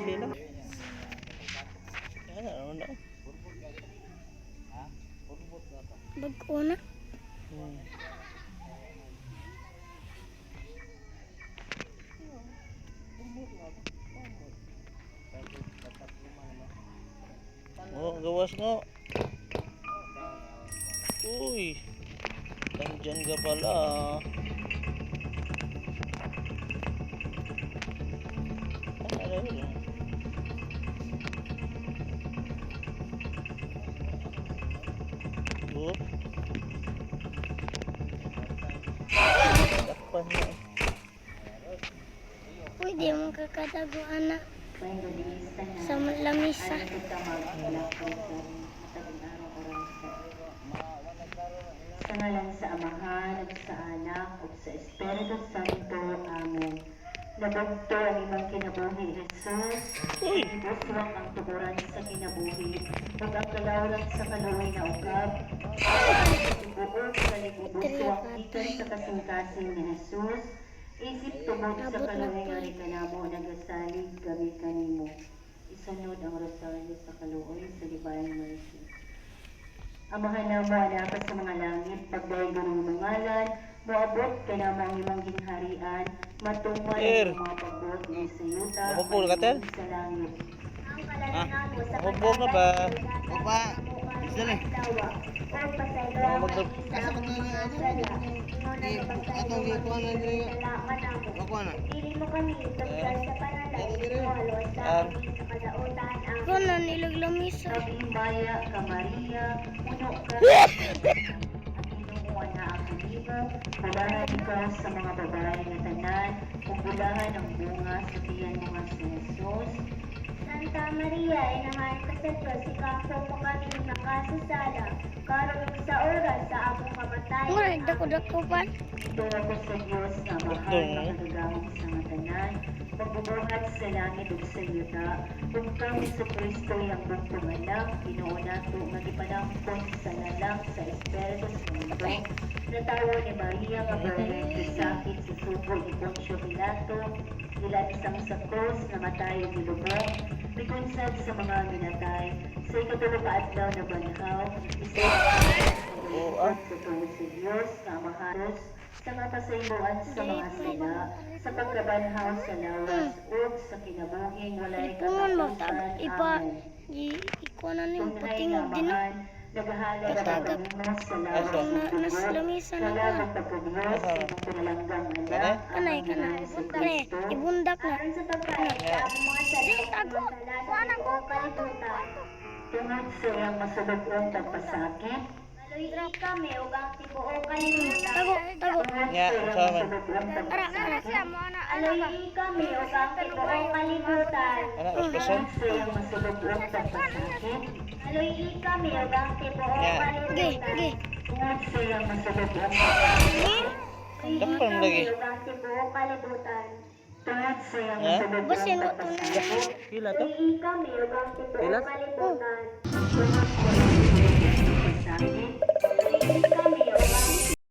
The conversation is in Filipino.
Lila. Ano na? Bago na. Oh, gawas nga. Uy. Nandyan ka pala. Ano yun? Oh. Takpan niya. Pwede mong kakatago anak sa lamisa. Sa ngalan sa Amahan, at sa Anak, at sa Espiritu Santo. Amen. Nabagto ang imang kinabuhi, Jesus. Ibuswak ang tuguran sa kinabuhi. Huwag ang kalawran sa kaluoy na ugab. Ibuog sa libubuswak ikan sa kasing-kasing ni Jesus. Isip tungod sa kaluoy nga rin kanamo, nagasalig kami kanimo. Isunod ang rosaryo sa kaluoy sa Divine Mercy. Amahan na mo, anak sa mga langit, pagdahil ng ngalan, moabot ka na mga imang ginharian, matungan ang mga pagbot ng sayuta, sa langit. Ang kalalanan mo sa ba? Opa, isa lang. o pasaylo ang isang mga sala, atong ikuan na nila yun. Makuha na. Pili mo kami, tagdal sa panalay, halos sa amin sa kadautan ang Ko na nilag lamisa. Kabimbaya ka Maria, puno ka ang inuuan na ang libo, bulahan ikaw sa mga babae na tanan, kung bulahan ang bunga sa tiyan mo nga si Jesus. Santa Maria, inahan ka sa Diyos, ikaso mo kami nakasasala, karong sa oras sa among kamatayan. Mura, dako-dako pa. Ito ako sa Diyos na mahal na nagagamit sa mga tanan, magbubuhat sa langit ug sa yuta, kung kami sa Kristo yung bugtong anak, pinuuna to magipanangkot sa lalang sa Espiritu Santo, natawa ni Maria nga Birhen sakit sa subo ni Poncio Pilato, ilan isang sa krus na matay ni Lubong, bikunsad sa mga minatay, sa ikatulong kaadlaw na banhaw, isa sa tuwid sa Diyos, sa Amaharos, sa kapasayloan sa mga sila, sa pagkabanhaw sa lawas, o sa kinabuhing walay Ipungon mo, katapusan. ipa, Amen. ikuha na niyo Tunay patingog nga din. mahal, naghahala sa pagkalimos sa lawas ng Nas dugo, lamisa na wala ka. ng pagkadiyos, imong pinalanggang anak, Kanay, kanay. Kanay, ibundak na. aron sa pagkain sa among mga salita, Tago. mga o kalibutan, tungod sa iyang masulog-on tagpasakit, maluyi kami ug ang tibuo kalibutan. Tago. Nya, sama. Ara siya mo na Aluyi kami ug ang tibuo kalibutan. Anak, espesyal. Tungod sa iyang masulog-on tagpasakit, maluyi kami ug ang tibuo Nya. kalibutan. Tungod sa iyang masulog-on Dakpan lagi. ug ang tibuo kalibutan. Tungod sa iyang Nya. masulog-on Basin mo tagpasakit, Hila to? maluyi kami ug ang tibuo Hila? kalibutan. Tungod sa iyang masulog-on tagpasakit,